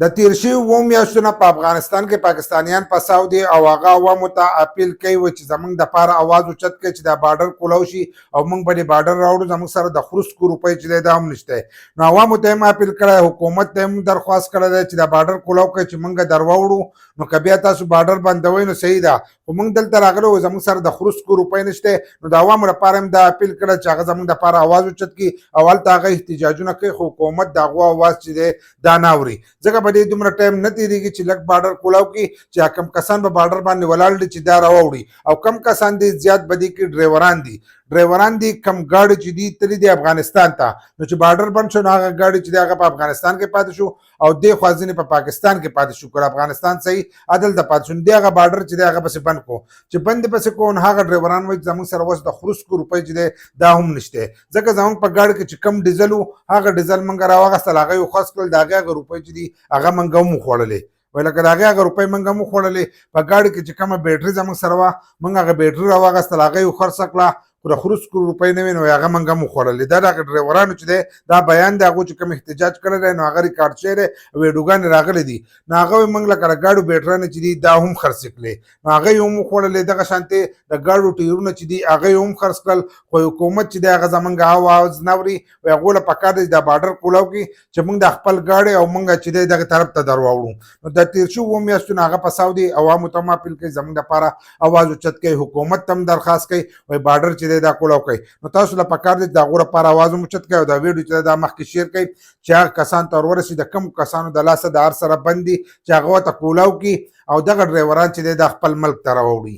د تیر شوي اووه میاشتو په افغانستان کې پاکستانیان پساو دي او هغه عوامو ته اپیل کوي چې زموږ دپاره اواز اوچت کړي چې دا بارډر کولاو شي او موږ به د بارډر راوړو. زموږ سره د خروسکو روپۍ چې دی دا هم نشته. نو عوامو ته هم اپیل کړی، حکومت ته هم درخواست کړی دی چې دا بارډر کولاو کړي چې موږ در واوړو. نو که بیا تاسو بارډر بندوئ نو صحیح ده، خو موږ دلته راغلو زموږ سره د خروسکو روپۍ نشته. نو د عوامو لپاره هم دا اپیل کړی چې هغه زموږ دپاره اواز اوچت کړي او هلته هغه احتجاجونه کوي، خو حکومت د هغو اواز چې دی دا نه اوري. ځکه به دې دومره ټایم نه تیریږي چې لږ بارډر کولاو کړي چې کم کسان به بارډر باندې ولاړ دي چې دا راوړي، او کم کسان دي زیات به دي کې ډرایوران دي کم ګاډي چې دي تللي دي افغانستان ته. نو چې بارډر بند شو نو هغه ګاډي چې دی هغه په افغانستان کې پاتې شو او دې خوا ځینې په پاکستان کې پاتې شو. که افغانستان صحیح عدل ته پاتې شو نو دې هغه بارډر چې دی هغه پسې بند کړو. چې بند یې پسې کړو نو هغه ډرایوران وایي زموږ سره اوس د خروسکو روپۍ چې دی دا هم نشته، ځکه زموږ په ګاډي کې چې کم ډیزل و هغه ډیزل موږ راواخیستل، هغه یې وخوځ کړل، د هغې هغه روپۍ چې دي هغه موږ هم وخوړلې. وایي لکه د هغې هغه روپۍ موږ هم وخوړلې. په ګاډي کې چې کومه بیټري زموږ سره وه موږ هغه بیټري راواخیستل، هغه یې خرڅه کړه، خو د خروسکو روپۍ نه وې نو هغه موږ هم وخوړلې. دا د هغه ډرایورانو چې دی دا بیان دی، هغو چې کوم احتجاج کړی دی نو هغه ریکارډ شوی دی، ویډیوګانې راغلې دي. نو هغه وایي موږ لکه د ګاډو بیټرانې چې دي دا هم خرڅې کړلې، نو هغه یې هم وخوړلې. دغه شانتې د ګاډو ټیرونه چې دي هغه یې هم خرڅ کړل، خو حکومت چې دی هغه زموږ اواز نه اوري. وایي هغو له پکار دی دا بارډر کولاو کړي چې موږ د خپل ګاډي او موږ چې دی دغې طرف ته در واوړو. نو د تېر شوي اووه میاشتو نه هغه پساو دي، عوامو ته هم اپیل کوي زموږ دپاره اواز اوچت کوي، حکومت ته هم درخواست کوي وایي بارډر چې دی دا کولاو کوي. نو تاسو له پکار دی د هغو لپاره اواز هم اوچت کوئ او دا ویډیو چې دا مخکې شیر کوئ چې هغه کسان ته ورورسي د کوم کسانو د لاسه د هر سره بند دي چې هغه ورته کولاو کړي او دغه ډرایوران چې دی دا خپل ملک ته راوړي.